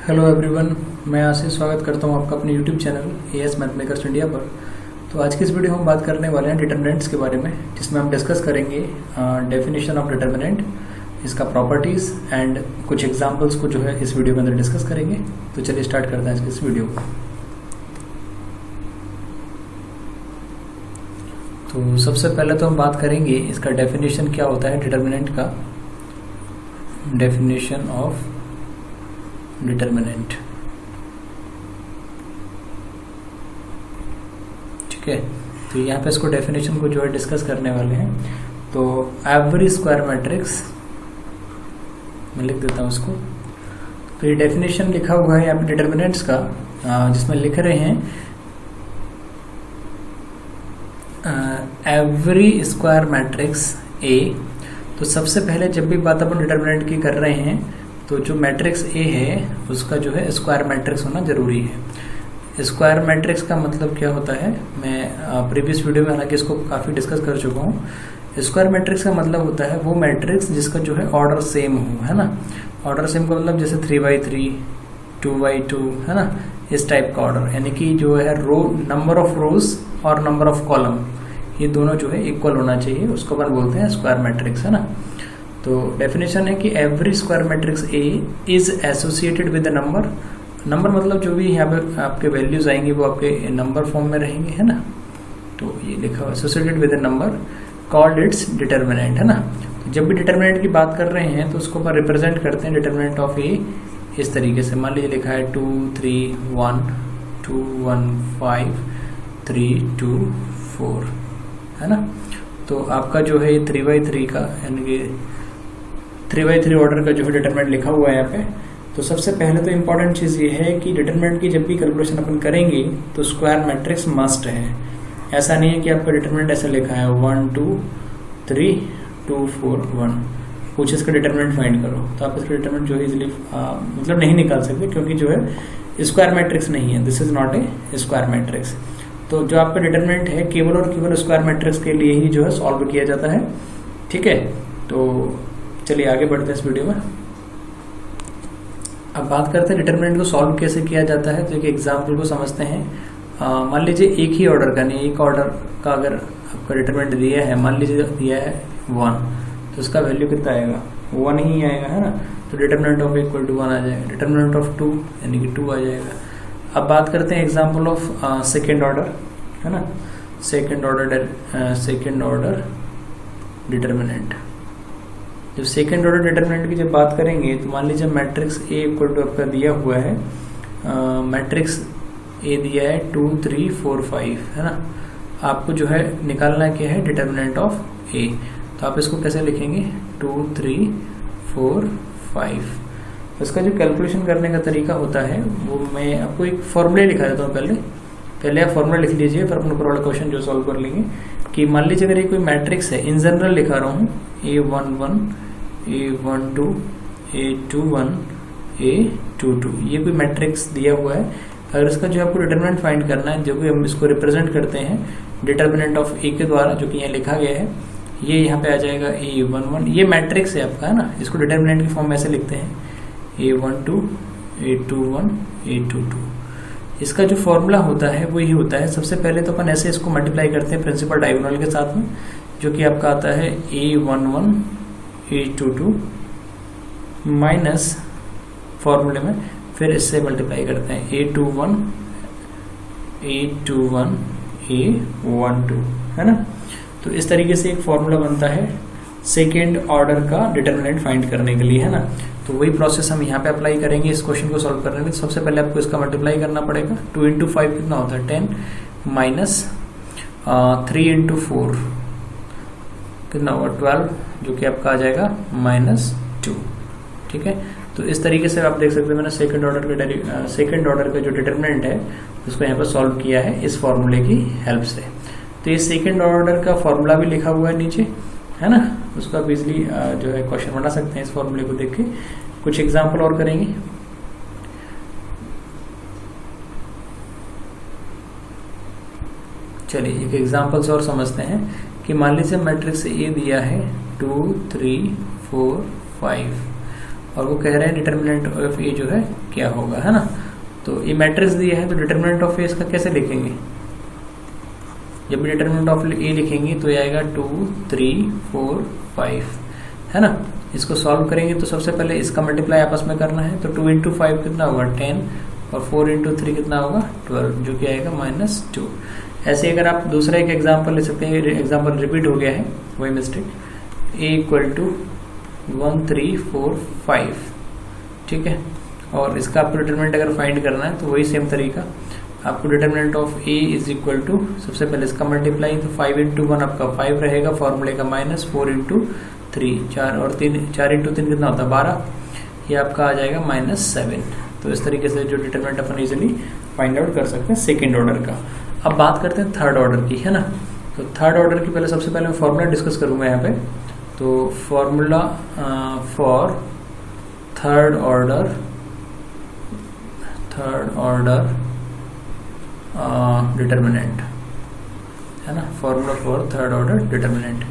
Hello everyone, मैं आशीष स्वागत करता हूं आपका अपने YouTube channel as mathematics India पर। तो आज की इस वीडियो में हम बात करने वाले हैं डिटरमिनेंट्स के बारे में, जिसमें हम डिस्कस करेंगे डेफिनेशन ऑफ डिटरमिनेंट, इसका प्रॉपर्टीज़ एंड कुछ एग्जांपल्स को जो है इस वीडियो के अंदर डिस्कस करेंगे। तो चलिए स्टार्ट करते हैं आज की इस वीडियो को। तो सबसे पहले तो हम बात करेंगे इसका डेफिनेशन क्या होता है डिटरमिनेंट का। डेफिनेशन ऑफ डिटरमिनेंट, ठीक है। तो यहाँ पे इसको डेफिनेशन को जो है डिस्कस करने वाले हैं। तो एवरी स्क्वायर मैट्रिक्स, मैं लिख देता हूँ इसको। तो ये डेफिनेशन लिखा हुआ है यहाँ पे डिटरमिनेंट्स का, जिसमें लिख रहे हैं एवरी स्क्वायर मैट्रिक्स ए। तो सबसे पहले जब भी बात अपन डिटरमिनेंट की कर रहे हैं तो जो मैट्रिक्स ए है उसका जो है स्क्वायर मैट्रिक्स होना जरूरी है। स्क्वायर मैट्रिक्स का मतलब क्या होता है, मैं प्रीवियस वीडियो में हालांकि इसको काफ़ी डिस्कस कर चुका हूँ। स्क्वायर मैट्रिक्स का मतलब होता है वो मैट्रिक्स जिसका जो है ऑर्डर सेम हो, है ना। ऑर्डर सेम का मतलब जैसे 3x3, 2x2, है ना, इस टाइप का ऑर्डर, यानी कि जो है रो नंबर ऑफ रोज और नंबर ऑफ कॉलम ये दोनों जो है इक्वल होना चाहिए, उसको अपन बोलते हैं स्क्वायर मैट्रिक्स, है ना। तो डेफिनेशन है कि every square matrix A is associated with the number. Number मतलब जो भी यहाँ पे आपके वैल्यूज आएंगे वो आपके नंबर फॉर्म में रहेंगे, है ना। तो ये लिखा हुआ associated with the number called its determinant, है ना। तो जब भी डिटरमिनेंट की बात कर रहे हैं तो उसको अपन रिप्रेजेंट करते हैं डिटरमिनेंट ऑफ ए इस तरीके से। मान लीजिए लिखा है 2 3 1 2 1 5 3 2 4, है ना। तो आपका जो है ये 3x3 का यानी कि 3x3 ऑर्डर का जो है डिटरमिनेंट लिखा हुआ है यहाँ पे। तो सबसे पहले तो इम्पॉर्टेंट चीज़ ये है कि डिटरमिनेंट की जब भी कैलकुलेशन अपन करेंगे तो स्क्वायर मैट्रिक्स मस्ट है। ऐसा नहीं है कि आपका डिटरमिनेंट ऐसा लिखा है 1 2 3 2 4 1, कुछ इसका डिटरमिनेंट फाइंड करो, तो आप इसका डिटरमिनेंट जो है इजिली मतलब नहीं निकाल सकते, क्योंकि जो है स्क्वायर मैट्रिक्स नहीं है, this is not a square matrix. तो जो आपका डिटरमिनेंट है केवल और केवल स्क्वायर मैट्रिक्स के लिए ही जो है सॉल्व किया जाता है, ठीक है। तो चलिए आगे बढ़ते हैं इस वीडियो में। अब बात करते हैं डिटरमिनेंट को सॉल्व कैसे किया जाता है। तो एक एग्जांपल को समझते हैं। मान लीजिए एक ही ऑर्डर का, नहीं एक ऑर्डर का अगर आपका डिटरमिनेंट दिया है, मान लीजिए दिया है 1, तो उसका वैल्यू कितना आएगा, 1 ही आएगा, है ना। तो डिटरमिनेंट ऑफ इक्वल टू 1 आ जाएगा। डिटरमिनेंट ऑफ 2 यानी कि 2 आ जाएगा। अब बात करते हैं एग्जाम्पल ऑफ सेकेंड ऑर्डर, है ना। Second order determinant. जब सेकेंड ऑर्डर डिटरमिनेंट की जब बात करेंगे तो मान लीजिए मैट्रिक्स ए इक्वल टू आपका दिया हुआ है, मैट्रिक्स ए दिया है 2 3 4 5, है ना। आपको जो है निकालना क्या है डिटरमिनेंट ऑफ ए। तो आप इसको कैसे लिखेंगे 2 3 4 5। इसका जो कैलकुलेशन करने का तरीका होता है वो मैं आपको एक फॉर्मूले लिखा देता हूँ। पहले आप फॉर्मूला लिख लीजिए, फिर अपन ऊपर वाला क्वेश्चन जो सॉल्व कर लेंगे। कि मान लीजिए अगर ये कोई मैट्रिक्स है, इन जनरल लिखा रहा हूँ A11 A12 A21 A22, ये कोई मैट्रिक्स दिया हुआ है। अगर इसका जो आपको डिटरमिनेंट फाइंड करना है, जो भी हम इसको रिप्रेजेंट करते हैं डिटरमिनेंट ऑफ ए के द्वारा, जो कि यहाँ लिखा गया है, ये यहाँ पे आ जाएगा A11। ये मैट्रिक्स है आपका, है ना। इसको डिटरमिनेंट की फॉर्म में ऐसे लिखते हैं A12 A21 A22। इसका जो फॉर्मूला होता है वो ही होता है, सबसे पहले तो अपन ऐसे इसको मल्टीप्लाई करते हैं प्रिंसिपल डायगोनल के साथ में, जो कि आपका आता है A11 A22 माइनस फॉर्मूले में फिर इससे मल्टीप्लाई करते हैं A21 A12, है ना। तो इस तरीके से एक फॉर्मूला बनता है सेकेंड ऑर्डर का डिटरमिनेंट फाइंड करने के लिए, है ना। तो वही प्रोसेस हम यहाँ पे अप्लाई करेंगे इस क्वेश्चन को सॉल्व करने में। सबसे पहले आपको इसका मल्टीप्लाई करना पड़ेगा। 2 × 5 कितना होता है 10, माइनस 3 × 4 कितना होगा 12, जो कि आपका आ जाएगा -2, ठीक है। तो इस तरीके से आप देख सकते हैं मैंने सेकंड ऑर्डर का जो डिटरमिनेंट है उसको यहाँ पर सॉल्व किया है इस फॉर्मूले की हेल्प से। तो ये सेकंड ऑर्डर का फॉर्मूला भी लिखा हुआ है नीचे, है ना। उसको आप इजिली जो है क्वेश्चन बना सकते हैं इस फॉर्मूले को देख के। कुछ एग्जाम्पल और करेंगे। चलिए एक एग्जाम्पल्स और समझते हैं। कि मान लीजिए मैट्रिक्स ए दिया है 2 3 4 5 और वो कह रहे हैं डिटर्मिनेंट ऑफ ए जो है क्या होगा, है ना। तो ये मैट्रिक्स दिया है, तो डिटर्मिनेंट ऑफ ए इसका कैसे लिखेंगे, जब भी डिटर्मिनेंट ऑफ ए लिखेंगे तो ये आएगा 2 3 4 5, है ना। इसको सॉल्व करेंगे तो सबसे पहले इसका मल्टीप्लाई आपस में करना है, तो 2 इंटू 5 कितना होगा 10 और 4 इंटू 3 कितना होगा 12, जो कि आएगा -2। ऐसे अगर आप दूसरा एक एग्जाम्पल ले सकते हैं, एग्जाम्पल रिपीट हो गया है वही मिस्टेक, a = 1 3 4 5, ठीक है। और इसका आपको डिटर्मिनेंट अगर फाइंड करना है तो वही सेम तरीका, आपको डिटर्मिनेंट ऑफ a = सबसे पहले इसका मल्टीप्लाई, तो 5 इंटू 1 आपका 5 रहेगा, फॉर्मूले का -4 इंटू 3 4 और 4 इंटू 3 कितना होता है 12, ये आपका आ जाएगा -7। तो इस तरीके से जो डिटर्मिनेंट अपन इजीली फाइंड आउट कर सकते हैं सेकेंड ऑर्डर का। अब बात करते हैं थर्ड ऑर्डर की, है ना। तो थर्ड ऑर्डर की पहले सबसे पहले मैं फॉर्मूला डिस्कस करूंगा यहाँ पे। तो formula for third order determinant, है ना, formula for third order determinant.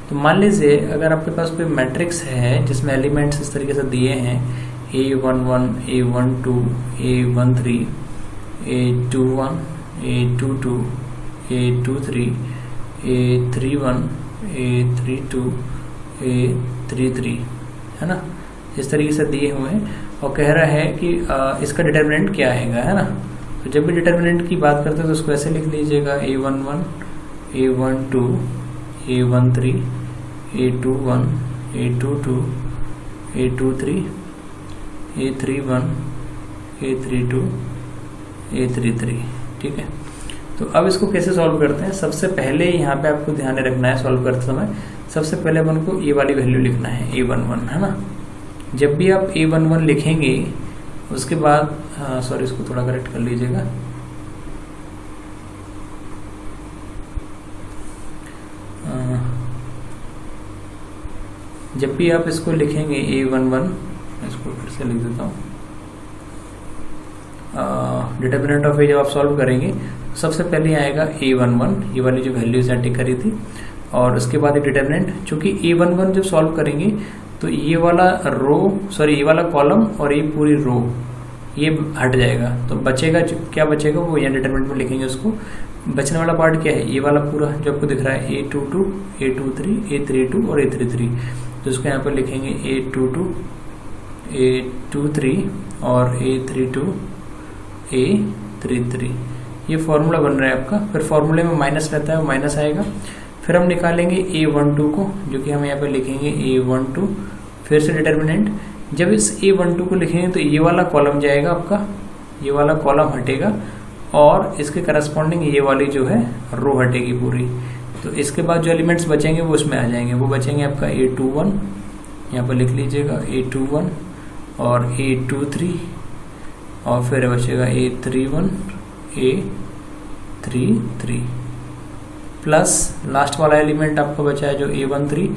तो मान लीजिए अगर आपके पास कोई मैट्रिक्स है जिसमें एलिमेंट्स इस तरीके से दिए हैं A11 A12 A13 A21 A22 A23 A31 A32 A33, है ना, इस तरीके से दिए हुए हैं और कह रहा है कि इसका डिटर्मिनेंट क्या आएगा, है ना। तो जब भी डिटर्मिनेंट की बात करते हैं तो उसको ऐसे लिख लीजिएगा A11 A12 A13 A21 A22 A23 A31 A32 A33, ठीक है। तो अब इसको कैसे सॉल्व करते हैं, सबसे पहले यहाँ पे आपको ध्यान रखना है सॉल्व करते समय, सबसे पहले अपन को ए वाली वैल्यू लिखना है A11, है ना। जब भी आप A11 लिखेंगे उसके बाद सॉरी इसको थोड़ा करेक्ट कर लीजिएगा, जब भी आप इसको लिखेंगे A11, इसको फिर से लिख देता हूँ, डिटर्मिनेंट ऑफ ए जब आप सॉल्व करेंगे सबसे पहले आएगा A11, ये वाली जो वैल्यू सेट करी थी, और उसके बाद डिटर्मिनेंट, चूंकि A11 जब सॉल्व करेंगे तो ये वाला ये वाला कॉलम और ये पूरी रो ये हट जाएगा, तो बचेगा क्या बचेगा वो यहाँ डिटर्मिनेंट में लिखेंगे उसको। बचने वाला पार्ट क्या है, ये वाला पूरा जो आपको दिख रहा है A22 A23 A32 और A33, तो इसको यहाँ पर लिखेंगे A22 A23 और A32 A33, ये फॉर्मूला बन रहा है आपका। फिर फॉर्मूले में माइनस रहता है, वो माइनस आएगा। फिर हम निकालेंगे A12 को, जो कि हम यहाँ पे लिखेंगे A12, फिर से डिटर्मिनेंट। जब इस A12 को लिखेंगे तो ये वाला कॉलम जाएगा आपका, ये वाला कॉलम हटेगा और इसके करस्पॉन्डिंग ये वाली जो है रो हटेगी पूरी। तो इसके बाद जो एलिमेंट्स बचेंगे वो उसमें आ जाएंगे, वो बचेंगे आपका A21, यहाँ पर लिख लीजिएगा A21 और A23, और फिर बचेगा A31 A33 प्लस लास्ट वाला एलिमेंट आपका बचा है जो A13,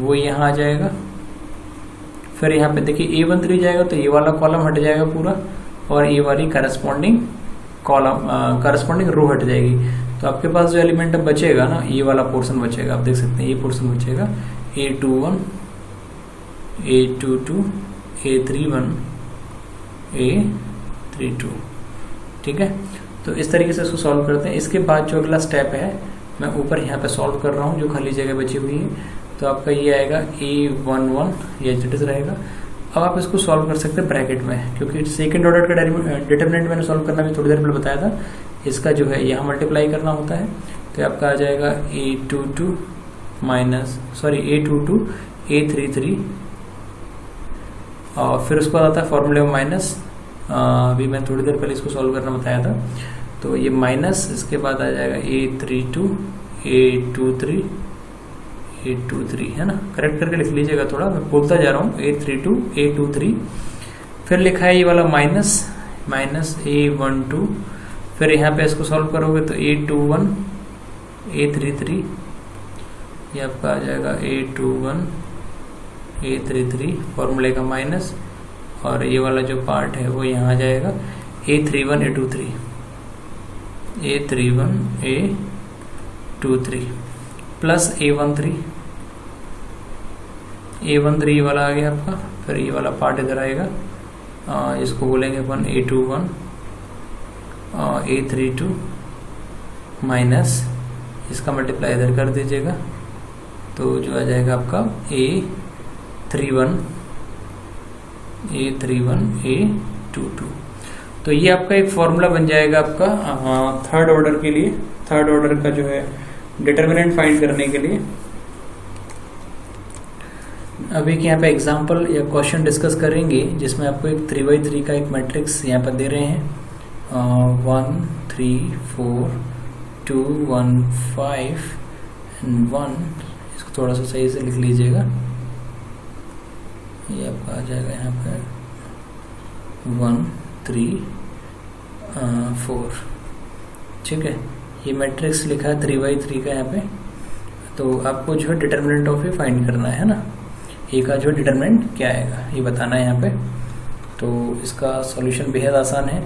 वो यहाँ आ जाएगा। फिर यहाँ पे देखिए A13 जाएगा तो ये वाला कॉलम हट जाएगा पूरा, और ये वाली करस्पॉन्डिंग रो हट जाएगी। तो आपके पास जो एलिमेंट बचेगा ना, ये वाला पोर्शन बचेगा, आप देख सकते हैं ये पोर्शन बचेगा A21 A22 A31 A32, ठीक है। तो इस तरीके से इसको सॉल्व करते हैं। इसके बाद जो अगला स्टेप है मैं ऊपर यहाँ पे सॉल्व कर रहा हूँ, जो खाली जगह बची हुई है, तो आपका ये आएगा A11, ये एच रहेगा। अब आप इसको सॉल्व कर सकते हैं ब्रैकेट में, क्योंकि सेकंड ऑर्डर का डिटर्मिनेंट मैंने सॉल्व करना भी थोड़ी देर पहले बताया था, इसका जो है यहाँ मल्टीप्लाई करना होता है। तो आपका आ जाएगा A22 A33, और फिर उसके बाद आता है फॉर्मूले में माइनस, अभी मैं थोड़ी देर पहले इसको सॉल्व करना बताया था। तो ये माइनस, इसके बाद आ जाएगा A32 A23, है ना, करेक्ट करके लिख लीजिएगा, थोड़ा मैं बोलता जा रहा हूँ, A32 A23, फिर लिखा है ये वाला माइनस A12, फिर यहाँ पे इसको सॉल्व करोगे तो A21 A33, ये आपका आ जाएगा A21 A33 फॉर्मूले का माइनस, और ये वाला जो पार्ट है वो यहाँ आ जाएगा A31 A23 प्लस A13 वाला आ गया आपका फिर ये वाला पार्ट इधर आएगा, इसको बोलेंगे अपन A21 A32 माइनस इसका मल्टीप्लाई इधर कर दीजिएगा, तो जो आ जाएगा आपका A31 A22। तो ये आपका एक फॉर्मूला बन जाएगा आपका थर्ड ऑर्डर के लिए, थर्ड ऑर्डर का जो है डिटर्मिनेंट फाइंड करने के लिए। अभी यहाँ पे एग्जांपल या क्वेश्चन डिस्कस करेंगे जिसमें आपको एक 3x3 का एक मैट्रिक्स यहाँ पर दे रहे हैं, 1 3 4 2 1 5 एंड 1। इसको थोड़ा सा सही से लिख लीजिएगा, ये आपका आ जाएगा यहाँ पे 1 3 4। ठीक है, ये मैट्रिक्स लिखा है 3x3 का यहाँ पे। तो आपको जो है डिटर्मिनेंट ऑफ ए फाइंड करना है ना, ए का जो डिटर्मिनेंट क्या आएगा ये बताना है यहाँ पे। तो इसका सॉल्यूशन बेहद आसान है।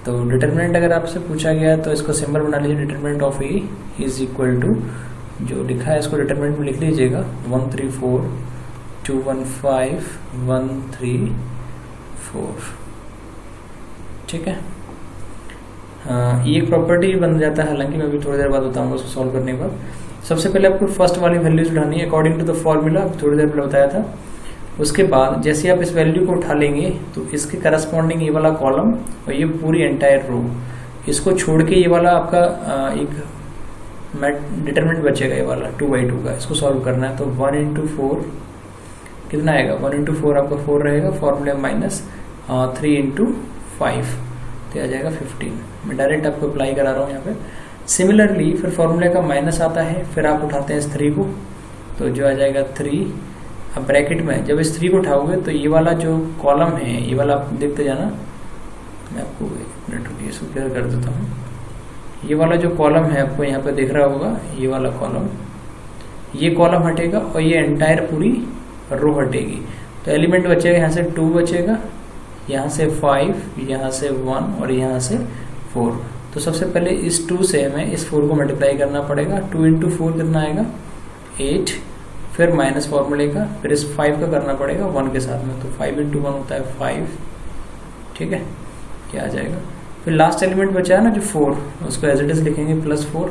तो डिटर्मिनेंट अगर आपसे पूछा गया तो इसको सिंबल बना लीजिए, determinant of A is equal to जो लिखा है इसको डिटर्मिनेंट में लिख लीजिएगा 1 3 4 2 1 5 1 3 4। ठीक है, ये एक प्रॉपर्टी बन जाता है, हालांकि मैं अभी थोड़ी देर बाद बताऊंगा उसको सॉल्व करने के बाद। सबसे पहले आपको फर्स्ट वाली वैल्यूज उठानी है अकॉर्डिंग टू द फॉर्मूला, थोड़ी देर पहले बताया था। उसके बाद जैसे आप इस वैल्यू को उठा लेंगे तो इसके करस्पॉन्डिंग ये वाला कॉलम और ये पूरी एंटायर रो, इसको छोड़ के ये वाला आपका एक डिटरमिनेंट बचेगा, ये वाला 2/2 का, इसको सॉल्व करना है। तो 1 into 4 कितना आएगा, 1 into 4 आपका 4 रहेगा, फॉर्मूले माइनस 3 into 5 तो आ जाएगा 15। मैं डायरेक्ट आपको अप्लाई करा रहा हूँ यहाँ पे। सिमिलरली फिर फॉर्मूले का माइनस आता है, फिर आप उठाते हैं इस 3 को, तो जो आ जाएगा 3। अब ब्रैकेट में जब इस 3 को उठाओगे तो ये वाला जो कॉलम है ये वाला आप देखते जाना, मैं आपको एक मिनट रुकिए इसको क्लियर कर देता हूँ। ये वाला जो कॉलम है आपको यहाँ पे दिख रहा होगा, ये वाला कॉलम, ये कॉलम हटेगा और ये एंटायर पूरी रो हटेगी। तो एलिमेंट बचेगा यहाँ से 2 बचेगा, यहाँ से 5, यहाँ से 1 और यहाँ से 4। तो सबसे पहले इस 2 से हमें इस 4 को मल्टीप्लाई करना पड़ेगा। 2 into 4 कितना आएगा 8, फिर माइनस फॉर्मूले का, फिर इस 5 का करना पड़ेगा 1 के साथ में, तो 5 into 1 होता है 5। ठीक है, क्या आ जाएगा, फिर लास्ट एलिमेंट बचा है ना जो 4, उसको एज इट इज लिखेंगे +4।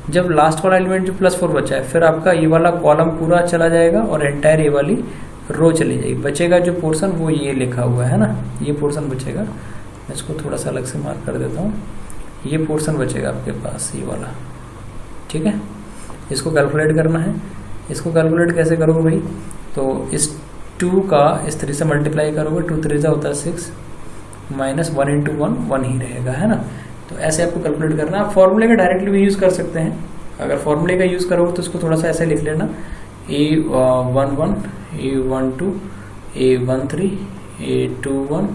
जब लास्ट वाला एलिमेंट जो +4 बचा है, फिर आपका ये वाला कॉलम पूरा चला जाएगा और एंटायर ये वाली रो चली जाएगी। बचेगा जो पोर्शन वो ये लिखा हुआ है ना, ये पोर्शन बचेगा। मैं इसको थोड़ा सा अलग से मार्क कर देता हूँ, ये पोर्शन बचेगा आपके पास ये वाला। ठीक है, इसको कैलकुलेट करना है। इसको कैलकुलेट कैसे करोगे भाई, तो इस 2 का इस 3 से मल्टीप्लाई करोगे, 2 3 होता है 6, माइनस 1 into 1 1 ही रहेगा, है ना। तो ऐसे आपको कैलकुलेट करना है। आप फॉर्मूले का डायरेक्टली भी यूज़ कर सकते हैं। अगर फॉर्मूले का यूज़ करोगे तो इसको थोड़ा सा ऐसे लिख लेना, A11 A12 A13 A21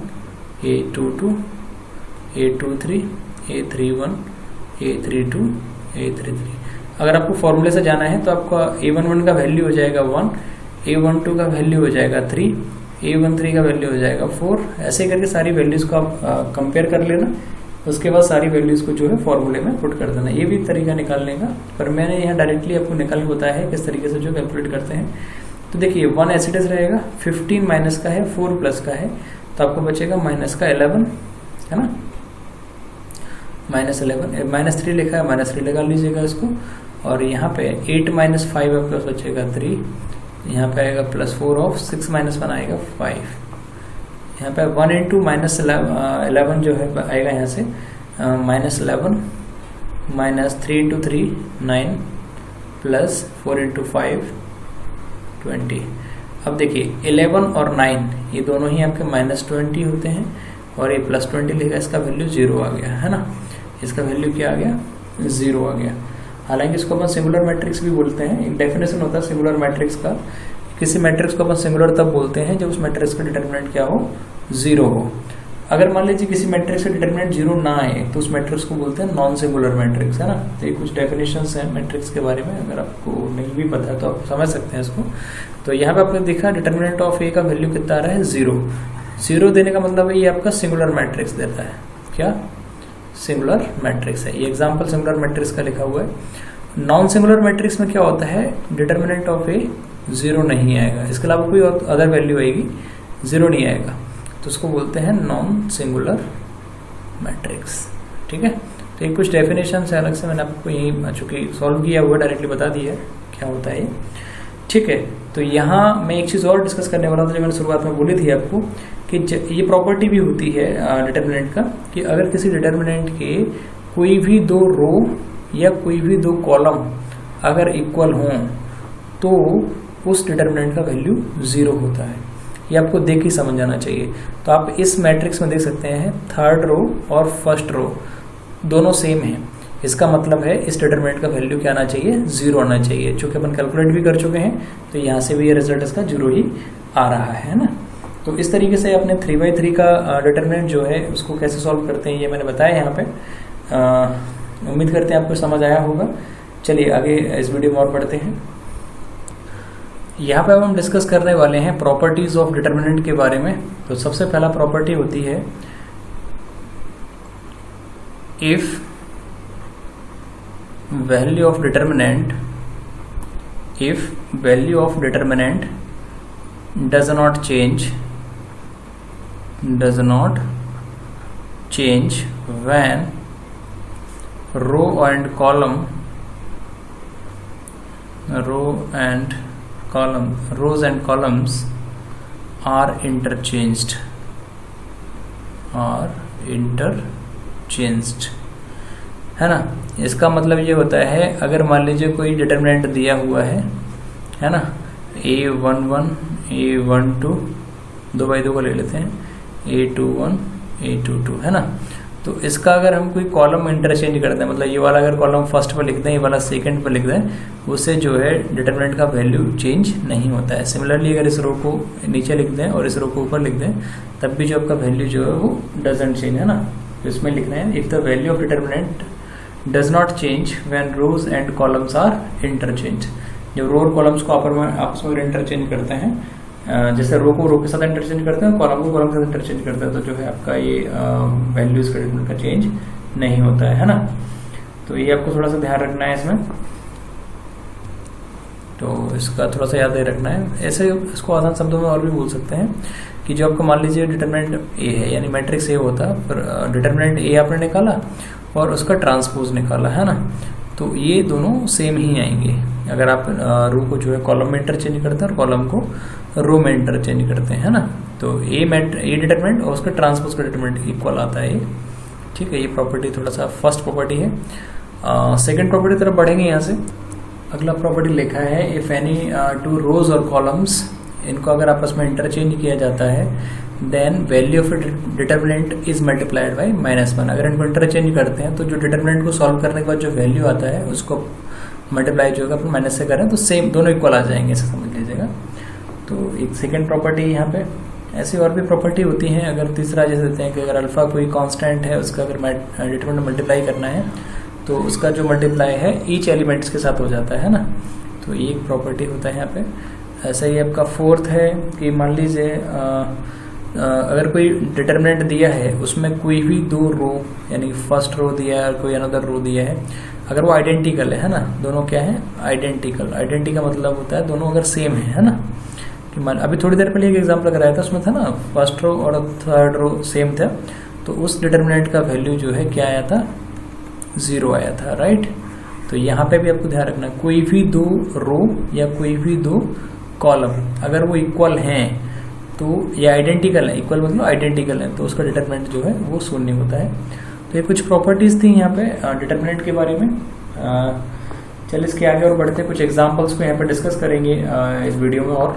A22 A23 A31 A32 A33। अगर आपको फॉर्मूले से जाना है तो आपका A11 का वैल्यू हो जाएगा 1, A12 का वैल्यू हो जाएगा 3, A13 का वैल्यू हो जाएगा 4। ऐसे करके सारी वैल्यूज़ को आप कंपेयर कर लेना, उसके बाद सारी वैल्यूज़ को जो है फॉर्मूले में पुट कर देना। ये भी तरीका निकालने का, पर मैंने यहाँ डायरेक्टली आपको निकाल के बताया है किस तरीके से जो कैलकुलेट करते हैं। तो देखिए 1 एसिडस रहेगा, 15 माइनस का है, 4 प्लस का है, तो आपको बचेगा माइनस का 11, है ना, -11, -3 लिखा है, -3 लगा लीजिएगा इसको। और यहाँ पे 8 - 5 आपके पास बचेगा 3, यहाँ पे आएगा +4 ऑफ 6 - 1 आएगा 5। यहाँ पे 1 into -11 जो है आएगा यहाँ से -11 -3 into 3 9 +4 into 5 20। अब देखिए 11 और 9 ये दोनों ही आपके -20 होते हैं, और ये +20 लिखा, इसका वैल्यू 0 आ गया, है ना। इसका वैल्यू क्या आ गया, 0 आ गया। हालांकि इसको अपन सिंगुलर मैट्रिक्स भी बोलते हैं, एक डेफिनेशन होता है सिंगुलर मैट्रिक्स का। किसी मैट्रिक्स को अपन सिंगुलर तब बोलते हैं जब उस मैट्रिक्स का डिटरमिनेंट क्या हो, 0 हो। अगर मान लीजिए किसी मैट्रिक्स का डिटरमिनेंट 0 ना आए तो उस मैट्रिक्स को बोलते हैं नॉन सिंगुलर मैट्रिक्स, है ना। तो ये कुछ डेफिनेशंस हैं मैट्रिक्स के बारे में, अगर आपको नहीं भी पता है तो आप समझ सकते हैं इसको। तो यहाँ पे आपने देखा डिटरमिनेंट ऑफ ए का वैल्यू कितना आ रहा है, 0। 0 देने का मतलब है ये आपका सिंगुलर मैट्रिक्स देता है। क्या सिंगुलर मैट्रिक्स है, ये एग्जाम्पल सिंगुलर मैट्रिक्स का लिखा हुआ है। नॉन सिंगुलर मैट्रिक्स में क्या होता है, डिटरमिनेंट ऑफ ए 0 नहीं आएगा, इसके अलावा कोई अदर वैल्यू आएगी 0 नहीं आएगा, तो उसको बोलते हैं नॉन सिंगुलर मैट्रिक्स। ठीक है, तो ये कुछ डेफिनेशन है अलग से मैंने आपको यही चूंकि सॉल्व किया हुआ डायरेक्टली बता दिया क्या होता है ये। ठीक है, तो यहाँ मैं एक चीज़ और डिस्कस करने वाला था जो मैंने शुरुआत में बोली थी आपको कि ये प्रॉपर्टी भी होती है डिटर्मिनेंट का कि अगर किसी डिटर्मिनेंट के कोई भी 2 रो या कोई भी 2 कॉलम अगर इक्वल हों तो उस डिटर्मिनेंट का वैल्यू 0 होता है। ये आपको देख के समझ जाना चाहिए। तो आप इस मैट्रिक्स में देख सकते हैं थर्ड रो और फर्स्ट रो दोनों सेम है, इसका मतलब है इस डिटरमिनेंट का वैल्यू क्या आना चाहिए, 0 आना चाहिए। चूंकि अपन कैलकुलेट भी कर चुके हैं तो यहाँ से भी ये रिजल्ट इसका 0 ही आ रहा है ना। तो इस तरीके से अपने 3/3 का डिटरमिनेंट जो है उसको कैसे सॉल्व करते हैं ये मैंने बताया यहाँ पे। उम्मीद करते हैं आपको समझ आया होगा। चलिए आगे इस वीडियो में और पढ़ते हैं। यहाँ पे अब हम डिस्कस करने वाले हैं प्रॉपर्टीज ऑफ डिटरमिनेंट के बारे में। तो सबसे पहला प्रॉपर्टी होती है if value of determinant does not change when rows and columns are interchanged है ना। इसका मतलब ये होता है अगर मान लीजिए कोई डिटरमिनेंट दिया हुआ है ना, A11 A12 2/2 को ले लेते हैं, A21 A22 है ना। तो इसका अगर हम कोई कॉलम इंटरचेंज करते हैं, मतलब ये वाला अगर कॉलम फर्स्ट पर लिख दें, ये वाला सेकंड पर लिख दें, उससे जो है डिटरमिनेंट का वैल्यू चेंज नहीं होता है। सिमिलरली अगर इस रो को नीचे लिख दें और इस रो को ऊपर लिख दें तब भी जो आपका वैल्यू जो है वो डजंट चेंज है ना। तो इसमें लिखना है if the value of determinant does not change when rows and columns are interchanged। जब रो और कॉलम्स को आपस में इंटरचेंज करते हैं, जैसे रो को रो के साथ इंटरचेंज करते हैं, कॉलम को कॉलम के साथ इंटरचेंज करते हैं, तो जो है आपका ये वैल्यूज का डिटरमिनेंट का चेंज नहीं होता है ना। तो ये आपको थोड़ा सा ध्यान रखना है इसमें, तो इसका थोड़ा सा याद रखना है। ऐसे इसको आसान शब्दों में और भी बोल सकते हैं कि जो आपको मान लीजिए डिटरमिनेंट ए है, यानी मैट्रिक्स ए होता है, पर डिटरमिनेंट ए आपने निकाला और उसका ट्रांसपोज निकाला है ना, तो ये दोनों सेम ही आएंगे। अगर आप रो को जो है कॉलम में इंटरचेंज करते हैं और कॉलम को रो में इंटरचेंज करते हैं ना, तो ए डिटरमिनेंट और उसका ट्रांसपोज का डिटरमिनेंट इक्वल आता है। ठीक है, ये प्रॉपर्टी थोड़ा सा फर्स्ट प्रॉपर्टी है। सेकंड प्रॉपर्टी तरफ बढ़ेंगे यहाँ से। अगला प्रॉपर्टी लिखा है इफ एनी 2 रोज और कॉलम्स, इनको अगर आपस में इंटरचेंज किया जाता है then value of determinant is multiplied by -1। अगर इनको इंटरचेंज करते हैं तो जो डिटरमिनेंट को सॉल्व करने के बाद जो वैल्यू आता है उसको मल्टीप्लाई जो होगा माइनस से करें तो सेम दोनों इक्वल आ जाएंगे, ऐसा समझ लीजिएगा। तो एक सेकेंड प्रॉपर्टी यहाँ पे। ऐसी और भी प्रॉपर्टी होती हैं। अगर तीसरा जैसे देते हैं कि अगर अल्फा कोई कांस्टेंट है उसका अगर डिटरमिनेंट मल्टीप्लाई करना है तो उसका जो मल्टीप्लाई है ईच एलिमेंट्स के साथ हो जाता है ना, तो ये एक प्रॉपर्टी होता है यहाँ पे। ऐसा ही आपका फोर्थ है कि मान लीजिए अगर कोई डिटरमिनेंट दिया है उसमें कोई भी 2 रो यानी फर्स्ट रो दिया है और कोई अनदर रो दिया है, अगर वो आइडेंटिकल है ना, दोनों क्या है आइडेंटिकल। आइडेंटिकल का मतलब होता है दोनों अगर सेम है ना। कि अभी थोड़ी देर पहले एक एग्जाम्पल कराया था, उसमें था ना फर्स्ट रो और थर्ड रो सेम था, तो उस डिटरमिनेंट का वैल्यू जो है क्या आया था, 0 आया था, राइट। तो यहाँ पे भी आपको ध्यान रखना, कोई भी 2 रो या कोई भी 2 कॉलम अगर वो इक्वल हैं तो ये आइडेंटिकल है, इक्वल मतलब आइडेंटिकल है, तो उसका डिटरमिनेंट जो है वो 0 होता है। तो ये कुछ प्रॉपर्टीज थी यहाँ पे डिटरमिनेंट के बारे में। चलिए इसके आगे और बढ़ते हैं, कुछ एग्जांपल्स को यहाँ पे डिस्कस करेंगे इस वीडियो में। और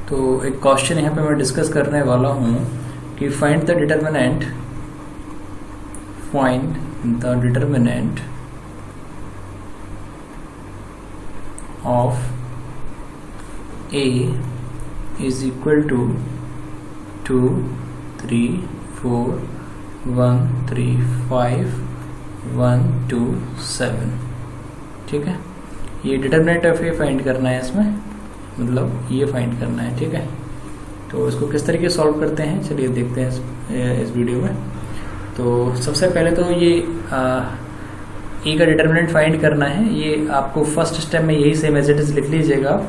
तो एक क्वेश्चन यहाँ पे मैं डिस्कस करने वाला हूँ कि find the determinant of A is equal to 2, 3, 4, 1, 3, 5, 1, 2, 7। ठीक है, ये डिटरमिनेंट ऑफ ए फाइंड करना है, इसमें मतलब ये फाइंड करना है। ठीक है, तो इसको किस तरीके से सॉल्व करते हैं चलिए देखते हैं इस वीडियो में। तो सबसे पहले तो ये ए का डिटरमिनेंट फाइंड करना है। ये आपको फर्स्ट स्टेप में यही सेम एज इट इज लिख लीजिएगा।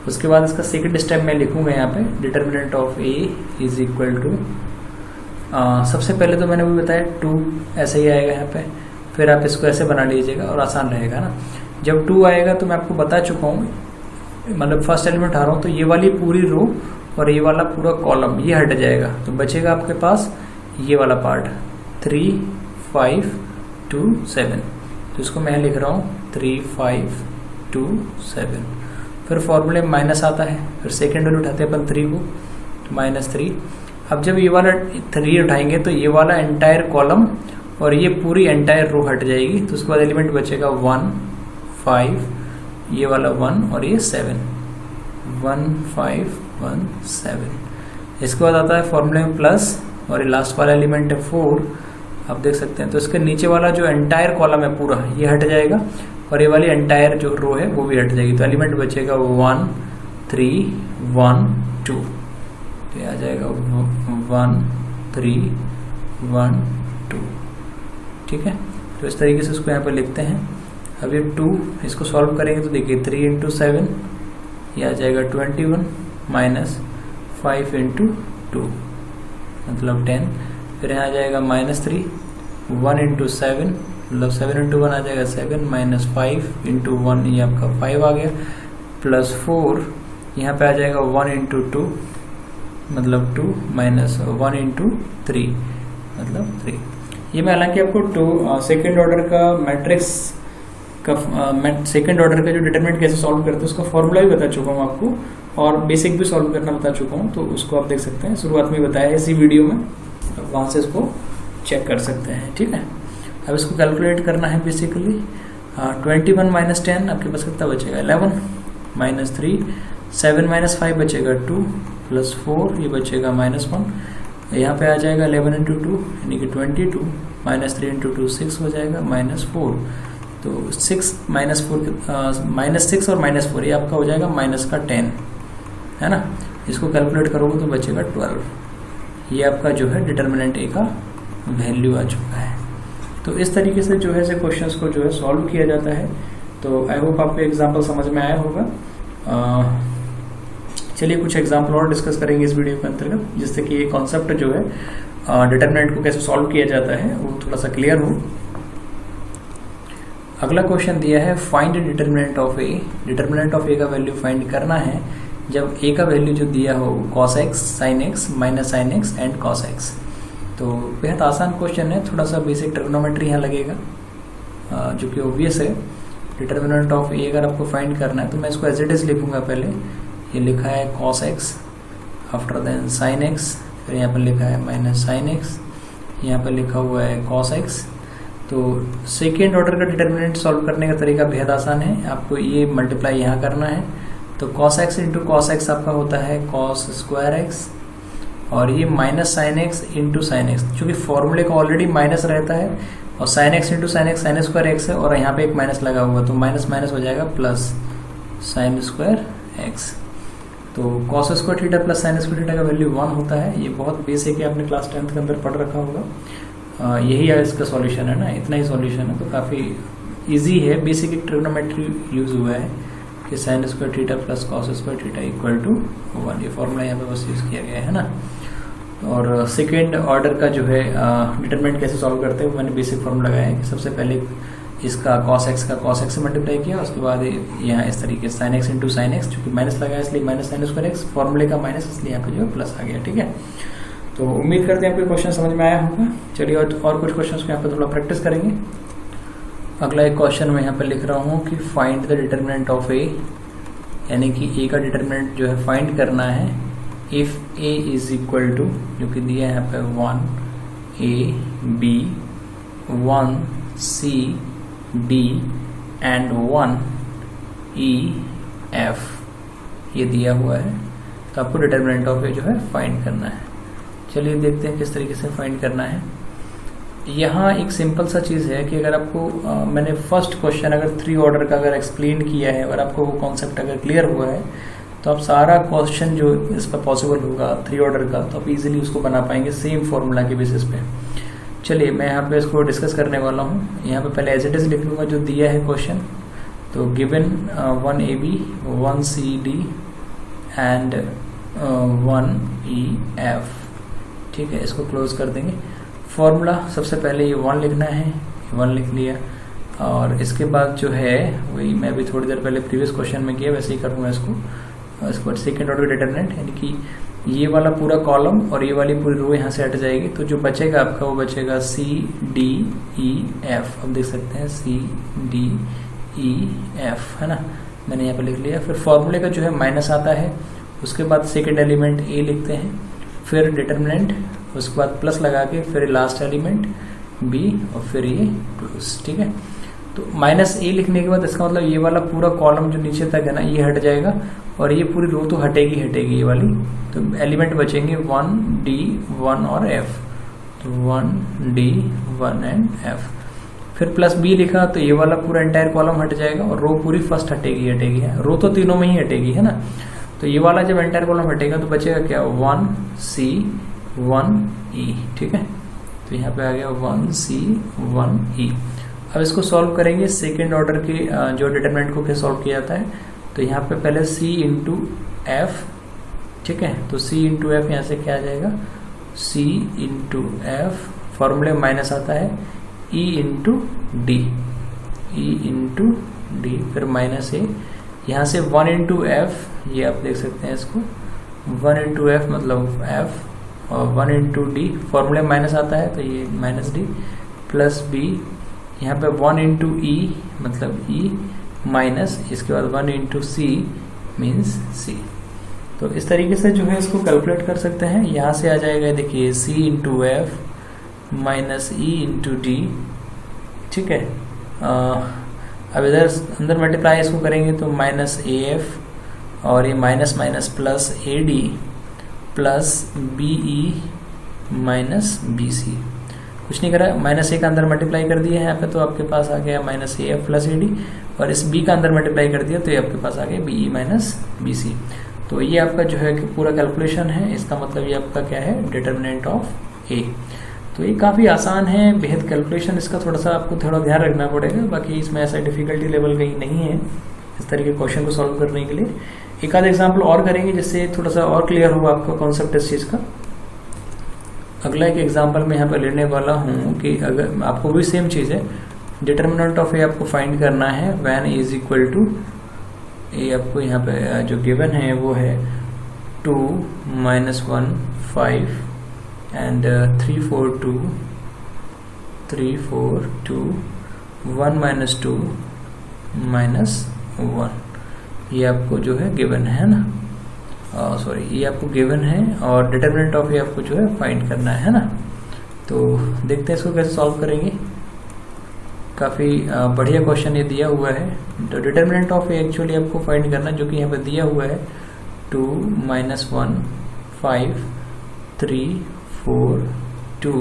उसके बाद इसका सेकंड स्टेप मैं लिखूंगा यहाँ पे determinant of A is equal to, सबसे पहले तो मैंने वो बताया 2 ऐसे ही आएगा यहाँ पे, फिर आप इसको ऐसे बना लीजिएगा और आसान रहेगा ना। जब 2 आएगा तो मैं आपको बता चुका हूँ, मतलब फर्स्ट एलिमेंट आ रहा हूँ तो ये वाली पूरी रो और ये वाला पूरा कॉलम ये हट जाएगा, तो बचेगा आपके पास ये वाला पार्ट 3 5 2 7। तो इसको मैं लिख रहा हूँ 3 5 2 7। फिर फॉर्मूले में माइनस आता है, फिर सेकेंड वाले उठाते हैं अपन 3 को, तो -3। अब जब ये वाला 3 उठाएंगे तो ये वाला एंटायर कॉलम और ये पूरी एंटायर रो हट जाएगी, तो उसके बाद एलिमेंट बचेगा 1 5, ये वाला 1 और ये 7, 1 5 1 7। इसके बाद आता है फॉर्मूले में प्लस और ये लास्ट वाला एलिमेंट है 4, आप देख सकते हैं। तो इसके नीचे वाला जो एंटायर कॉलम है पूरा ये हट जाएगा और ये वाली एंटायर जो रो है वो भी हट जाएगी, तो एलिमेंट बचेगा 1 3 1 2। तो ये आ जाएगा 1 3 1 2, ठीक है। तो इस तरीके से इसको यहाँ पर लिखते हैं। अब ये 2 इसको सॉल्व करेंगे तो देखिए 3 इंटू 7 ये आ जाएगा 21 माइनस 5 इंटू 2 मतलब 10। फिर यहाँ आ जाएगा -3, 1 इंटू 7 मतलब 7 इंटू 1 आ जाएगा 7 माइनस 5 इंटू 1 ये आपका 5 आ गया, प्लस 4 यहाँ पे आ जाएगा 1 इंटू 2 मतलब 2 माइनस 1 इंटू 3 मतलब 3। ये मैं हालांकि आपको सेकेंड ऑर्डर का मैट्रिक्स का सेकेंड ऑर्डर का जो डिटरमिनेंट कैसे सॉल्व करते हैं उसका फॉर्मूला भी बता चुका हूँ आपको, और बेसिक भी सॉल्व करना बता चुका हूँ, तो उसको आप देख सकते हैं, शुरुआत में बताया है इसी वीडियो में, वहाँ से इसको चेक कर सकते हैं, ठीक है। अब इसको कैलकुलेट करना है बेसिकली 21 माइनस 10 आपके पास कितना बचेगा 11 माइनस 3 7 माइनस 5 बचेगा 2 प्लस 4 ये बचेगा -1। यहाँ पे आ जाएगा 11 इंटू 2 यानी कि 22 माइनस 3 इंटू 2 6 हो जाएगा -4। तो 6 माइनस 4 -6 और -4 ये आपका हो जाएगा -10 है ना। इसको कैलकुलेट करोगे तो बचेगा 12। ये आपका जो है डिटर्मिनेंट ए का वैल्यू आ चुका है। तो इस तरीके से जो है से क्वेश्चंस को जो है सॉल्व किया जाता है। तो आई होप आपको एग्जांपल समझ में आया होगा। चलिए कुछ एग्जांपल और डिस्कस करेंगे इस वीडियो के अंतर्गत, जिससे कि ये कॉन्सेप्ट जो है डिटर्मिनेंट को कैसे सॉल्व किया जाता है वो थोड़ा सा क्लियर हो। अगला क्वेश्चन दिया है find determinant of A. Determinant of A का वैल्यू फाइंड करना है जब ए का वैल्यू जो दिया हो cos x sin x minus sin x and cos x। तो बेहद आसान क्वेश्चन है, थोड़ा सा बेसिक ट्रिग्नोमेट्री यहाँ लगेगा जो कि ऑब्वियस है। डिटर्मिनेंट ऑफ ए अगर आपको फाइंड करना है तो मैं इसको एज इट इज लिखूंगा। पहले ये लिखा है cos x, after then sin x, फिर यहाँ पर लिखा है माइनस sin x, यहाँ पर लिखा हुआ है cos x। तो सेकेंड ऑर्डर का डिटर्मिनेंट सॉल्व करने का तरीका बेहद आसान है। आपको ये मल्टीप्लाई यहाँ करना है, तो cos x into cos x आपका होता है cos स्क्वायर x, और ये minus sine x into sine x, चूँकि फॉर्मूले का ऑलरेडी माइनस रहता है, और sine x into sine x sine square x है, और यहाँ पे एक माइनस लगा हुआ, तो माइनस माइनस हो जाएगा प्लस साइन स्क्वायर एक्स। तो cos square theta plus sign square theta का वैल्यू 1 होता है। ये बहुत बेसिक है, आपने क्लास 10th के अंदर पढ़ रखा होगा। यही है इसका सॉल्यूशन है ना, इतना ही सॉल्यूशन है, तो काफ़ी इजी है। बेसिक एक ट्रिग्नोमेट्री यूज हुआ है कि sine square theta plus cos square theta equal to 1। ये फॉर्मूला यहाँ पे बस यूज़ किया गया है ना। और सेकेंड ऑर्डर का जो है डिटरमिनेंट कैसे सॉल्व करते हैं, मैंने बेसिक फॉर्मूला लगाया है कि सबसे पहले इसका cos x का cos x से मल्टीप्लाई किया, उसके बाद यहाँ इस तरीके से sin x into sine x, चूँकि माइनस लगाया इसलिए माइनस साइन स्क्वायर एक्स, फॉर्मूले का माइनस इसलिए यहाँ पे जो है प्लस आ गया, ठीक है। तो उम्मीद करते हैं आपको क्वेश्चन समझ में आया होगा। चलिए और कुछ क्वेश्चन को यहाँ पे थोड़ा प्रैक्टिस करेंगे। अगला एक क्वेश्चन मैं यहाँ पे लिख रहा हूँ कि फाइंड द डिटरमिनेंट ऑफ ए, यानी कि ए का डिटरमिनेंट जो है फाइंड करना है if A is equal to, जो कि दिया है यहाँ पे 1 a b 1 c d and 1 e f ये दिया हुआ है। तो आपको डिटरमिनेंट ऑफ ए जो है फाइंड करना है। चलिए देखते हैं किस तरीके से फाइंड करना है। यहाँ एक सिंपल सा चीज़ है कि अगर आपको मैंने फर्स्ट क्वेश्चन अगर 3 ऑर्डर का अगर एक्सप्लेन किया है, अगर आपको वो कॉन्सेप्ट अगर क्लियर हुआ है, तो आप सारा क्वेश्चन जो इस पर पॉसिबल होगा 3 ऑर्डर का, तो आप इजीली उसको बना पाएंगे सेम फॉर्मूला के बेसिस पे। चलिए मैं यहाँ पे इसको डिस्कस करने वाला हूँ। यहाँ पे पहले एज इट इज लिख लूँगा जो दिया है क्वेश्चन। तो given 1 AB 1 CD and 1EF। ठीक है, इसको क्लोज कर देंगे। फॉर्मूला सबसे पहले ये 1 लिखना है, 1 लिख लिया, और इसके बाद जो है वही मैं भी थोड़ी देर पहले प्रीवियस क्वेश्चन में किया वैसे ही करूँगा इसको। इसके बाद सेकेंड ऑर्डर डिटरमिनेंट, यानी कि ये वाला पूरा कॉलम और ये वाली पूरी रो यहाँ से हट जाएगी, तो जो बचेगा आपका वो बचेगा CDEF। अब देख सकते हैं CDEF है ना, मैंने यहाँ पे लिख लिया। फिर फॉर्मूले का जो है माइनस आता है, उसके बाद सेकेंड एलिमेंट A लिखते हैं, फिर डिटरमिनेंट, उसके बाद प्लस लगा के फिर लास्ट एलिमेंट B और फिर ये क्लोज। ठीक है, तो -A लिखने के बाद इसका मतलब ये वाला पूरा कॉलम जो नीचे तक है ना ये हट जाएगा, और ये पूरी रो तो हटेगी ये वाली, तो एलिमेंट बचेंगे 1D 1 और F, तो 1D 1 एंड F। फिर प्लस B लिखा तो ये वाला पूरा एंटायर कॉलम हट जाएगा और रो पूरी फर्स्ट हटेगी रो तो तीनों में ही हटेगी है ना। तो ये वाला जब एंटायर कॉलम हटेगा तो बचेगा क्या 1C 1E। ठीक है, तो यहाँ पे आ गया 1C 1E। अब इसको सॉल्व करेंगे सेकेंड ऑर्डर के जो डिटरमिनेंट को कैसे सॉल्व किया जाता है, तो यहाँ पे पहले C इंटू F। ठीक है, तो C इंटू F यहाँ से क्या आ जाएगा C इंटू F, फॉर्मूले माइनस आता है E इंटू D, फिर माइनस A, यहाँ से 1 इंटू F, ये आप देख सकते हैं इसको 1 इंटू F मतलब F, और 1 इंटू D, फॉर्मूले माइनस आता है तो ये माइनस D, प्लस B, यहाँ पे 1 इंटू E मतलब E, माइनस इसके बाद 1 इंटू C मीन्स C। तो इस तरीके से जो है इसको कैलकुलेट कर सकते हैं। यहाँ से आ जाएगा देखिए C into F minus E into D। ठीक है, अब इधर अंदर मल्टीप्लाई इसको करेंगे तो माइनस AF, और ये minus minus plus AD plus BE minus BC। कुछ नहीं करा, माइनस A का अंदर मल्टीप्लाई कर दिया है यहाँ पे, तो आपके पास आ गया माइनस AF प्लस AD, और इस B का अंदर मल्टीप्लाई कर दिया तो ये आपके पास आ गया BE माइनस BC। तो ये आपका जो है कि पूरा कैलकुलेशन है, इसका मतलब ये आपका क्या है डिटरमिनेंट ऑफ A। तो ये काफ़ी आसान है बेहद कैलकुलेशन, इसका थोड़ा सा आपको थोड़ा ध्यान रखना पड़ेगा, बाकी इसमें ऐसा डिफिकल्टी लेवल कहीं नहीं है इस तरीके क्वेश्चन को सॉल्व करने के लिए। एक आध एग्जाम्पल और करेंगे जिससे थोड़ा सा और क्लियर होगा आपका कॉन्सेप्ट इस चीज़ का। अगला एक एग्जाम्पल मैं यहाँ पे लेने वाला हूँ कि अगर आपको भी सेम चीज़ है, डिटरमिनेंट ऑफ ए आपको फाइंड करना है व्हेन इज इक्वल टू ए। आपको यहाँ पे जो गिवन है वो है 2 -1 5 एंड 3 4 2 1 -2 -1, ये आपको जो है गिवन है ना, सॉरी ये आपको गिवन है, और डिटरमिनेंट ऑफ ये आपको जो है फाइंड करना है ना। तो देखते हैं इसको कैसे सॉल्व करेंगे। काफ़ी बढ़िया क्वेश्चन ये दिया हुआ है। तो डिटरमिनेंट ऑफ ए एक्चुअली आपको फाइंड करना, जो कि यहाँ पे दिया हुआ है 2 -1 5 3 4 2,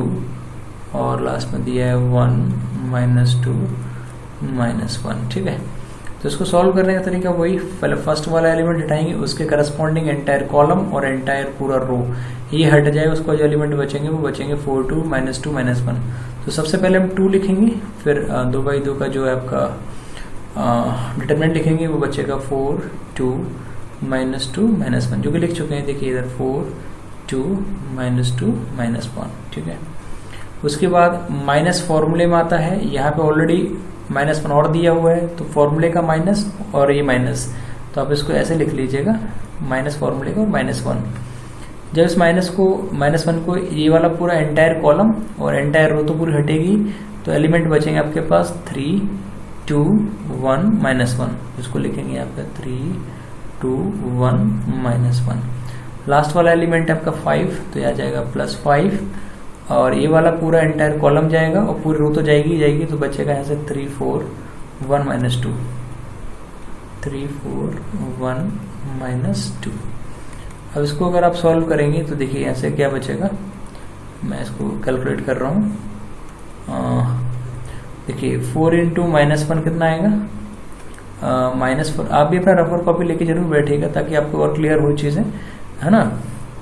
और लास्ट में दिया है 1 -2 -1। ठीक है, तो इसको सॉल्व करने का तरीका वही, पहले फर्स्ट वाला एलिमेंट हटाएंगे, उसके करस्पॉन्डिंग एंटायर कॉलम और एंटायर पूरा रो ये हट जाए, उसको जो एलिमेंट बचेंगे वो बचेंगे 4 2 -2 -1। तो सबसे पहले हम 2 लिखेंगे, फिर 2/2 का जो है आपका डिटरमिनेंट लिखेंगे, वो बचेगा 4 2 -2 -1, जो कि लिख चुके हैं देखिए इधर 4 2 -2 -1। ठीक है, उसके बाद माइनस फॉर्मूले में आता है, यहाँ पे ऑलरेडी -1 और दिया हुआ है, तो फॉर्मूले का माइनस और ये माइनस, तो आप इसको ऐसे लिख लीजिएगा माइनस फॉर्मूले का और -1। जब इस -1 को ये वाला पूरा एंटायर कॉलम और एंटायर रो तो पूरी हटेगी, तो एलिमेंट बचेंगे आपके पास 3 2 1 -1, इसको लिखेंगे यहाँ पे 3 2 1 -1। लास्ट वाला एलिमेंट आपका 5, तो यह आ जाएगा +5, और ये वाला पूरा एंटायर कॉलम जाएगा और पूरी रो तो जाएगी, तो बचेगा यहाँ से 3 4 1 -2 3 4 1 -2। अब इसको अगर आप सॉल्व करेंगे तो देखिए यहाँ से क्या बचेगा, मैं इसको कैलकुलेट कर रहा हूँ। देखिए 4 × -1 कितना आएगा, -4। आप भी अपना रफर कॉपी लेके जरूर बैठिएगा ताकि आपको और क्लियर हो चीज़ें, है ना।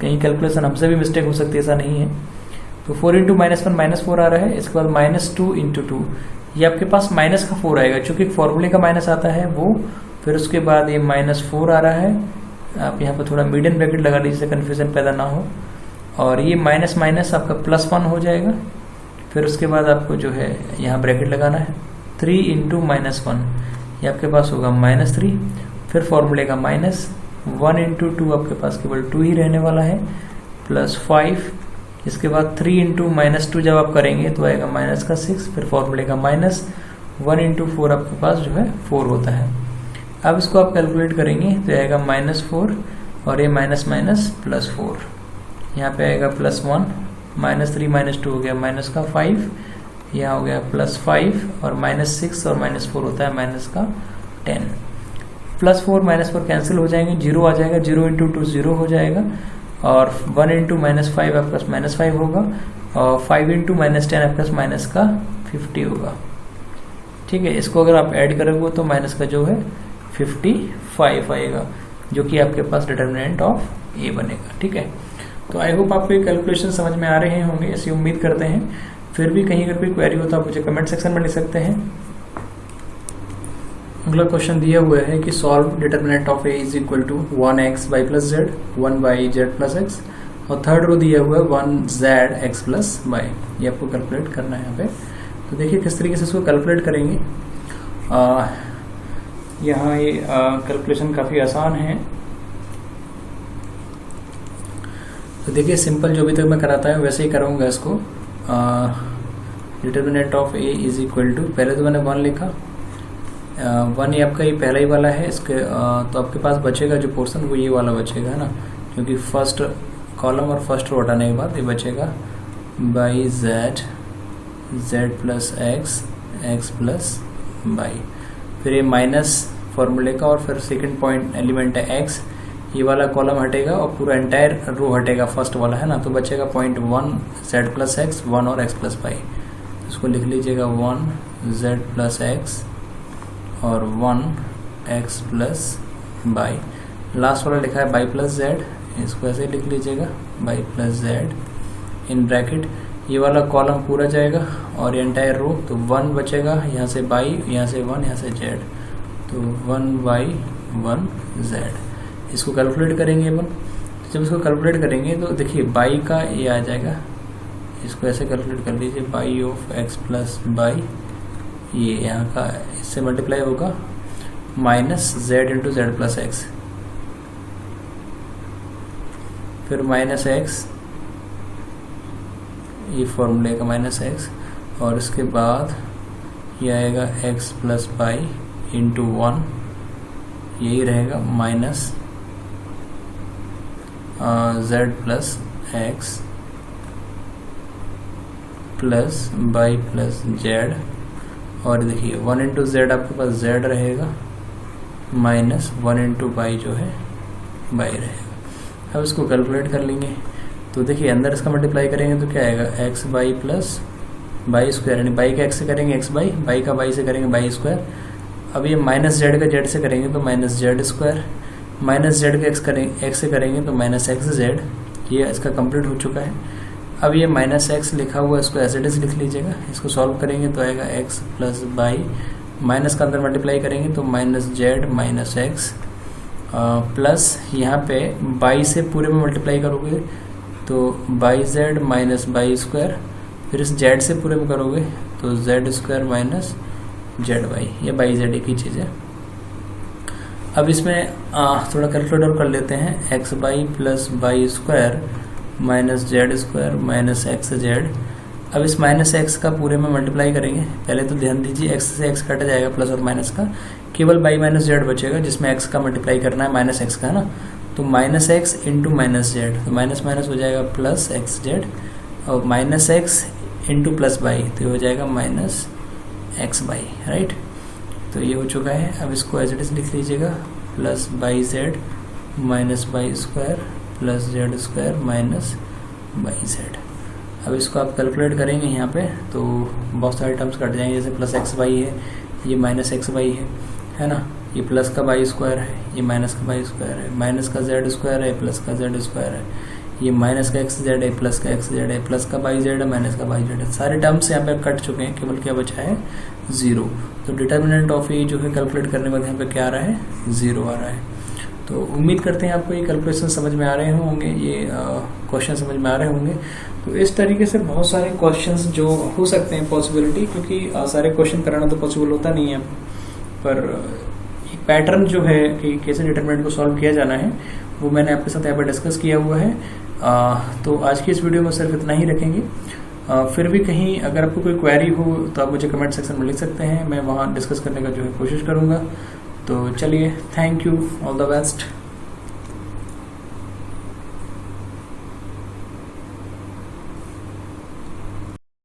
कहीं कैलकुलेशन हमसे भी मिस्टेक हो सकती है, ऐसा नहीं है। तो 4 × -1 -4 आ रहा है, इसके बाद -2 × 2, ये आपके पास माइनस का 4 आएगा, चूंकि फॉर्मूले का माइनस आता है वो, फिर उसके बाद ये -4 आ रहा है, आप यहाँ पर थोड़ा मीडियन ब्रैकेट लगा लीजिए जिससे कन्फ्यूजन पैदा ना हो। और ये माइनस माइनस आपका +1 हो जाएगा। फिर उसके बाद आपको जो है यहाँ ब्रैकेट लगाना है 3 इंटू -1, ये आपके पास होगा -3। फिर फॉर्मूले का -1 इंटू 2 आपके पास केवल 2 ही रहने वाला है, +5। इसके बाद 3 इंटू -2 जब आप करेंगे तो आएगा -6। फिर फॉर्मूले का -1 इंटू 4 आपके पास जो है 4 होता है। अब इसको आप कैलकुलेट करेंगे तो आएगा -4 और ये माइनस माइनस +4, यहाँ पे आएगा +1, -3 -2 हो गया -5, यहाँ हो गया +5 और -6 और -4 होता है -10। +4 -4 कैंसिल हो जाएंगे, 0 आ जाएगा, 0 इंटू 2 0 हो जाएगा और 1 इंटू -5 आपके पास -5 होगा और 5 इंटू -10 आपके पास -50 होगा। ठीक है, इसको अगर आप ऐड करोगे तो माइनस का जो है 55 आएगा, जो कि आपके पास डिटर्मिनेंट ऑफ ए बनेगा। ठीक है, तो आई होप आपको ये कैलकुलेशन समझ में आ रहे होंगे, ऐसी उम्मीद करते हैं। फिर भी कहीं अगर कोई क्वेरी हो तो आप मुझे कमेंट सेक्शन में लिख सकते हैं। अगला क्वेश्चन दिया हुआ है कि solve determinant of A is equal to 1x y plus z, 1 y z plus x, और थर्ड रो दिया हुआ है 1z x प्लस y। ये आपको कैलकुलेट करना है यहाँ पे। तो देखिए किस तरीके से इसको कैलकुलेट करेंगे। यहाँ ये कैलकुलेशन काफ़ी आसान है। तो देखिए सिंपल जो भी तक मैं कराता है वैसे ही कराऊंगा इसको। Determinant of A is equal to, पहले तो मैंने 1 लिखा, 1 ये आपका ये पहला ही वाला है। इसके तो आपके पास बचेगा जो पोर्शन वो ये वाला बचेगा, है ना, क्योंकि फर्स्ट कॉलम और फर्स्ट रो हटाने के बाद ये बचेगा by z plus x plus by. फिर ये माइनस फॉर्मूले का और फिर सेकंड पॉइंट एलिमेंट है x, ये वाला कॉलम हटेगा और पूरा एंटायर रो हटेगा फर्स्ट वाला, है ना, तो बचेगा पॉइंट 1 z प्लस एक्स, 1 और x प्लस बाई। इसको लिख लीजिएगा 1 z प्लस एक्स और 1 x प्लस बाई। लास्ट वाला लिखा है बाई प्लस z, इसको ऐसे लिख लीजिएगा by plus z in bracket. ये वाला कॉलम पूरा जाएगा और ये एंटायर रो, तो 1 बचेगा, यहाँ से बाई, यहाँ से 1, यहाँ से z, तो 1y 1z। इसको कैलकुलेट करेंगे अपन। जब इसको कैलकुलेट करेंगे तो देखिए बाई का ये आ जाएगा, इसको ऐसे कैलकुलेट कर लीजिए, by of x plus by, ये यहाँ का इससे मल्टीप्लाई होगा minus z into Z plus x, फिर माइनस x, ये फॉर्मूले का माइनस x, और इसके बाद ये आएगा x प्लस बाई इंटू 1, यही रहेगा minus z plus x plus by plus Z, और देखिए 1 इंटू जेड आपके पास z रहेगा माइनस 1 इंटू बाई जो है बाई रहेगा। अब इसको कैलकुलेट कर लेंगे तो देखिए अंदर इसका मल्टीप्लाई करेंगे तो क्या आएगा, x by plus by square, यानी बाई का एक्स से करेंगे एक्स बाई, बाई का बाई से करेंगे बाई स्क्वायर। अब ये माइनस जेड का जेड से करेंगे तो minus Z square, minus Z का एक्स से करेंगे तो माइनस एक्स जेड। ये इसका कंप्लीट हो चुका है। अब ये माइनस एक्स लिखा हुआ है, इसको एज इट इज लिख लीजिएगा। इसको सॉल्व करेंगे तो आएगा एक्स प्लस बाई, माइनस का अंदर मल्टीप्लाई करेंगे तो minus Z minus x, plus यहाँ पे बाई से पूरे में मल्टीप्लाई करोगे तो by Z minus by square, फिर इस जेड से पूरे में करोगे तो Z square minus Z by, ये बाई जेड एक ही चीज़ है। अब इसमें थोड़ा कैलकुलेटर कर लेते हैं, x by plus by square minus Z square minus x Z. अब इस माइनस एक्स का पूरे में मल्टीप्लाई करेंगे, पहले तो ध्यान दीजिए एक्स से एक्स कट जाएगा प्लस और माइनस का, केवल बाई माइनस जेड बचेगा जिसमें एक्स का मल्टीप्लाई करना है माइनस एक्स का, है ना, तो minus x into minus Z, तो माइनस माइनस हो जाएगा प्लस एक्स जेड, और minus x into plus by तो हो जाएगा माइनस एक्स बाई, राइट। तो ये हो चुका है। अब इसको एज इट इज लिख लीजिएगा, plus by Z minus by square plus Z square minus by Z. अब इसको आप कैलकुलेट करेंगे यहाँ पे तो बहुत सारे टर्म्स कट जाएंगे, जैसे प्लस एक्स बाई है, ये माइनस एक्स बाई है ना, ये प्लस का बाई स्क्वायर है, ये माइनस का बाई स्क्वायर है, माइनस का जेड स्क्वायर है, प्लस का जेड स्क्वायर है, ये माइनस का एक्स जेड है, प्लस का एक्स जेड है, प्लस का बाई जेड है, माइनस का बाई जेड है। सारे टर्म्स यहाँ पे कट चुके हैं, केवल क्या बचा है 0। तो डिटर्मिनेंट ऑफ ए जो है कैलकुलेट करने के बाद यहाँ पे क्या आ रहा है 0 आ रहा है। तो उम्मीद करते हैं आपको ये कैलकुलेशन समझ में आ रहे होंगे, ये क्वेश्चन समझ में आ रहे होंगे। तो इस तरीके से बहुत सारे क्वेश्चंस जो हो सकते हैं पॉसिबिलिटी, क्योंकि सारे क्वेश्चन कराना तो पॉसिबल होता नहीं है, पर एक पैटर्न जो है कि कैसे डिटरमिनेंट को सॉल्व किया जाना है वो मैंने आपके साथ यहाँ पर डिस्कस किया हुआ है। तो आज की इस वीडियो में सिर्फ इतना ही रखेंगे। फिर भी कहीं अगर आपको कोई क्वेरी हो तो आप मुझे कमेंट सेक्शन में लिख सकते हैं, मैं वहाँ डिस्कस करने का जो है कोशिश करूँगा। तो चलिए, thank you, all the best.